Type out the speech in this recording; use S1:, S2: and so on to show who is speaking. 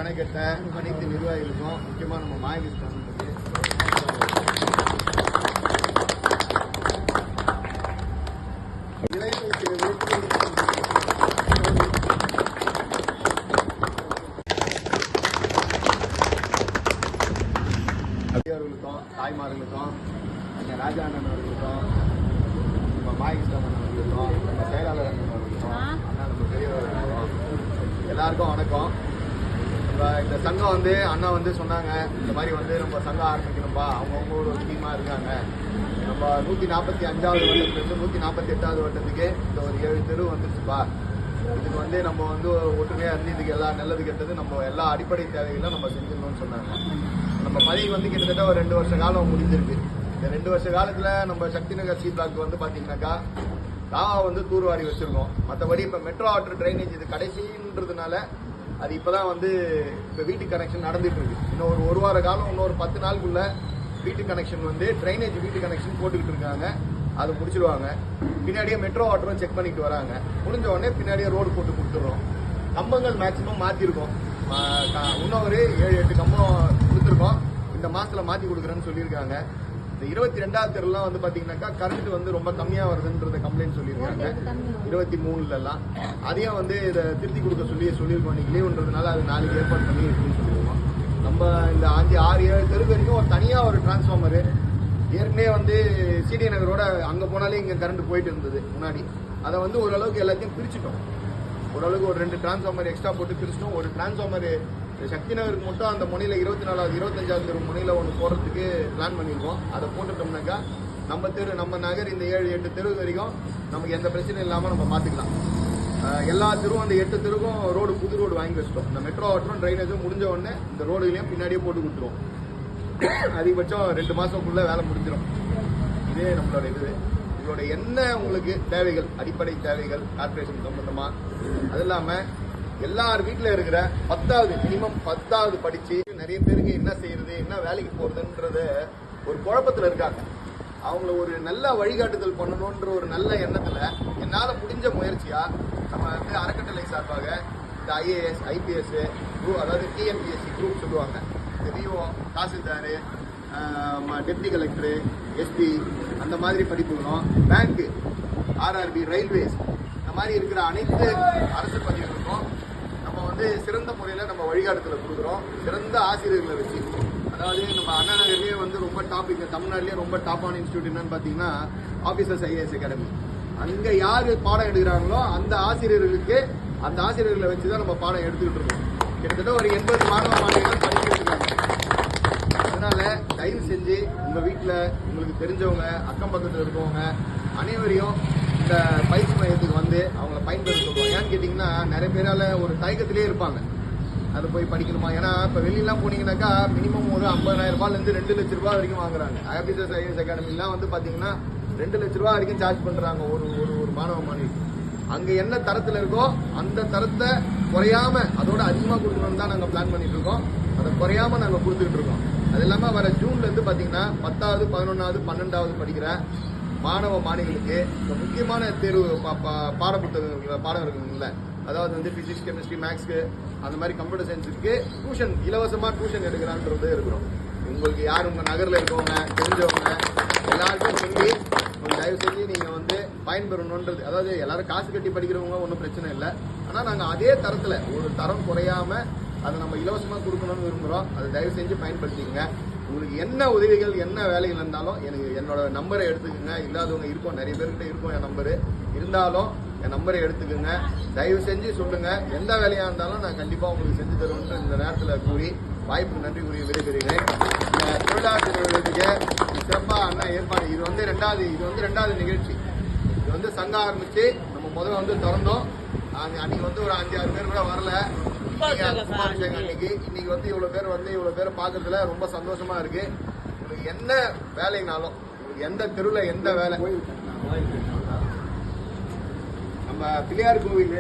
S1: மெனக்கெட்ட அனைத்து நிர்வாகிகளுக்கும் முக்கியமாக நம்ம மாயகிருஷ்ணன் அதிகாரிகளுக்கும் தாய்மார்களுக்கும் ராஜா அண்ணன் அவர்களுக்கும் நம்ம மாயகிருஷ்ணன் அவர்களுக்கும் நம்ம செயலாளர் அண்ணன் அவர்களுக்கும் அண்ணா நம்ம பெரியவர்களுக்கும் எல்லாருக்கும் வணக்கம். இந்த சங்கம் அண்ணா சொன்னாங்க, இந்த மாதிரி நம்ம சங்கம் ஆரம்பிக்கணும்பா, அவங்கவுங்க ஒரு டீமாக இருக்காங்க. நம்ம 145வது வருடத்துலேருந்து 148வது வருடத்துக்கு இந்த ஒரு 7 தெரு வந்துருச்சுப்பா. இதுக்கு நம்ம ஒற்றுமையாக இருந்து இதுக்கு எல்லா நல்லது கெட்டது நம்ம எல்லா அடிப்படை தேவைகளும் நம்ம செஞ்சிடணும்னு சொன்னாங்க. நம்ம பதவி கிட்டத்தட்ட ஒரு 2 வருஷ காலம் முடிஞ்சிருக்கு. இந்த 2 வருஷ காலத்தில் நம்ம சக்தி நகர் சி பிளாக் பார்த்தீங்கன்னாக்கா தாவா தூர்வாரி வச்சிருக்கோம். மற்றபடி இப்போ மெட்ரோ வாட்டர் ட்ரைனேஜ் இது கடைசின்றதுனால அது இப்போதான் இப்போ வீட்டு கனெக்ஷன் நடந்துட்டு இருக்கு. இன்னும் ஒரு வார காலம், இன்னொரு 10 நாளுக்குள்ள வீட்டு கனெக்ஷன் ட்ரைனேஜ் வீட்டு கனெக்ஷன் போட்டுக்கிட்டு இருக்காங்க. அதை முடிச்சிடுவாங்க. பின்னாடியே மெட்ரோ வாட்டரும் செக் பண்ணிட்டு வராங்க. முடிஞ்ச உடனே பின்னாடியே ரோடு போட்டு கொடுத்துடுறோம். கம்பங்கள் மேக்சிமம் மாற்றிருக்கோம். இன்னும் ஒரு 7-8 கம்பம் கொடுத்துருக்கோம். இந்த மாசத்துல மாற்றி கொடுக்குறேன்னு சொல்லியிருக்காங்க. இந்த 22வது தெருலாம் பார்த்தீங்கன்னாக்கா கரண்ட் ரொம்ப கம்மியாக வருதுன்றத கம்ப்ளைண்ட் சொல்லியிருக்காங்க. 23லலாம் அதையும் இதை திருத்தி கொடுக்க சொல்லியிருக்கோம். இன்னைக்கு லீவுன்றதுனால அது நாளைக்கு ஏற்பாடு பண்ணி இருக்குன்னு சொல்லியிருக்கோம். நம்ம இந்த 5-6-7 தெரு வரைக்கும் ஒரு தனியாக ஒரு டிரான்ஸ்ஃபார்மரு ஏற்கனவே சிடி நகரோட அங்கே போனாலே இங்கே கரண்ட் போயிட்டு இருந்தது முன்னாடி. அதை ஓரளவுக்கு எல்லாத்தையும் பிரிச்சுட்டோம். ஓரளவுக்கு ஒரு 2 டிரான்ஸ்ஃபார்மர் எக்ஸ்ட்ரா போட்டு பிரிச்சிட்டோம். ஒரு டிரான்ஸ்ஃபார்மர் சக்தி நகருக்கு மட்டும் அந்த முனையில் 24வது 25வது தெரு முனையில் ஒன்று போகிறதுக்கு பிளான் பண்ணியிருக்கோம். அதை போட்டுட்டோம்னாக்கா நம்ம நகர் இந்த 7-8 தெரு வரைக்கும் நமக்கு எந்த பிரச்சனையும் இல்லாமல் நம்ம பார்த்துக்கலாம். எல்லா தெருவும் அந்த 8 தெருக்கும் புது ரோடு வாங்கி வச்சிட்டோம். இந்த மெட்ரோ வாட்டரும் ட்ரைனேஜும் முடிஞ்ச உடனே இந்த ரோடுகளையும் பின்னாடியே போட்டு கொடுத்துருவோம். அதிகபட்சம் 2 மாதத்துக்குள்ள வேலை முடிஞ்சிடும். இதே நம்மளோட இதோட என்ன உங்களுக்கு தேவைகள், அடிப்படை தேவைகள் கார்பரேஷன் சம்பந்தமா, அது இல்லாமல் எல்லார் வீட்டில் இருக்கிற 10வது மினிமம் 10வது படிச்சு நிறைய பேருக்கு என்ன செய்யறது, என்ன வேலைக்கு போறதுன்றது ஒரு குழப்பத்தில் இருக்காங்க. அவங்கள ஒரு நல்ல வழிகாட்டுதல் பண்ணணுன்ற ஒரு நல்ல எண்ணத்துல என்னால முடிஞ்ச முயற்சியா நம்ம அறக்கட்டளை சார்பாக இந்த IAS IPS அதாவது TNPSC குரூப் சொல்லுவாங்க. இந்த VO, tahsildar, deputy collector, SP அந்த மாதிரி படிப்புகளும், பேங்க், RRB, ரயில்வேஸ் இந்த மாதிரி இருக்கிற அனைத்து அரசு பதவிகளுக்கும் நம்ம சிறந்த முறையில் நம்ம வழிகாட்டுதலை கொடுக்குறோம். சிறந்த ஆசிரியர்களை வச்சு, அதாவது நம்ம அண்ணா நகர்லேயே ரொம்ப டாப், இங்கே தமிழ்நாட்டிலேயே ரொம்ப டாப்பான இன்ஸ்டியூட் என்னன்னு பார்த்தீங்கன்னா ஆஃபீஸர்ஸ் IAS அகாடமி. அங்கே யார் பாடம் எடுக்கிறாங்களோ அந்த ஆசிரியர்களை வச்சு தான் நம்ம பாடம் எடுத்துக்கிட்டு இருக்கோம். கிட்டத்தட்ட ஒரு 80 மாணவர்கள் படிச்சுட்டு இருக்காங்க. அதனால தயவு செஞ்சு உங்கள் வீட்டில் உங்களுக்கு தெரிஞ்சவங்க, அக்கம் பக்கத்தில் இருக்கவங்க அனைவரையும் இந்த பயிற்சி மையத்துக்கு அவங்கள பயன்படுத்த சொல்லுவோம். ஏன்னு கேட்டிங்கன்னா நிறைய பேரால் ஒரு தயக்கத்திலே இருப்பாங்க, அது போய் படிக்கணுமா. ஏன்னா இப்போ வெளியெல்லாம் போனீங்கன்னாக்கா மினிமம் ஒரு 50,000 ரூபாயிலேருந்து 2 லட்ச ரூபா வரைக்கும் வாங்குறாங்க. ஆஃபீஸர்ஸ் IAS அகாடமிலாம் பார்த்தீங்கன்னா 2 லட்ச ரூபா வரைக்கும் சார்ஜ் பண்ணுறாங்க ஒரு மாணவி. அங்கே என்ன தரத்தில் இருக்கோ அந்த தரத்தை குறையாம அதோட அதிகமாக கொடுக்கணும்னு தான் நாங்கள் பிளான் பண்ணிட்டு இருக்கோம். அதை குறையாம நாங்கள் கொடுத்துக்கிட்டு இருக்கோம். அது இல்லாமல் வர ஜூன்லேருந்து பார்த்தீங்கன்னா 10வது 11வது 12வது படிக்கிற மாணவ மாணவிகளுக்கு முக்கியமான தேர்வு பாடப்புத்தகங்கள் பாடம் இருக்குங்கள, அதாவது பிசிக்ஸ், கெமிஸ்ட்ரி, மேக்ஸ்க்கு அந்த மாதிரி கம்ப்யூட்டர் சயின்ஸுக்கு டியூஷன் இலவசமாக டியூஷன் எடுக்கிறான்றது இருக்கிறோம். உங்களுக்கு யார் உங்கள் நகரில் இருக்கவங்க தெரிஞ்சவங்க எல்லாருக்கும் சொல்லி தயவு செஞ்சு நீங்கள் பயன்பெறணுன்றது. அதாவது எல்லாரும் காசு கட்டி படிக்கிறவங்க ஒன்றும் பிரச்சனை இல்லை. ஆனால் நாங்கள் அதே தரத்தில் ஒரு தரம் குறையாம அதை நம்ம இலவசமாக கொடுக்கணும்னு விரும்புகிறோம். அதை தயவு செஞ்சு பயன்படுத்திங்க. உங்களுக்கு என்ன உதவிகள், என்ன வேலைகள் இருந்தாலும் என்னோட நம்பரை எடுத்துக்கோங்க. இல்லாதவங்க இருக்கும், நிறைய பேர்கிட்ட இருக்கும் என் நம்பரு. இருந்தாலும் என் நம்பரை எடுத்துக்கோங்க. தயவு செஞ்சு சொல்லுங்க. எந்த வேலையாக இருந்தாலும் நான் கண்டிப்பாக உங்களுக்கு செஞ்சு தருவேன் இந்த நேரத்தில் கூறி வாய்ப்பு நன்றி கூறி விடைபெறுகிறேன். தொழிலாளர் நிறுவனத்துக்கு சிறப்பாக அண்ணா ஏற்பாடு. இது ரெண்டாவது நிகழ்ச்சி. இது சங்கம் ஆரம்பிச்சு நம்ம முதல்ல திறந்தோம். அன்னைக்கு ஒரு 5-6 பேர் கூட வரல. இன்னைக்கு இவ்வளவு பேர் பாக்குறதுல ரொம்ப சந்தோஷமா இருக்கு. உங்களுக்கு என்ன வேலைனாலும், எந்த தெருவுல எந்த வேலை, நம்ம பிள்ளையார் கோவில்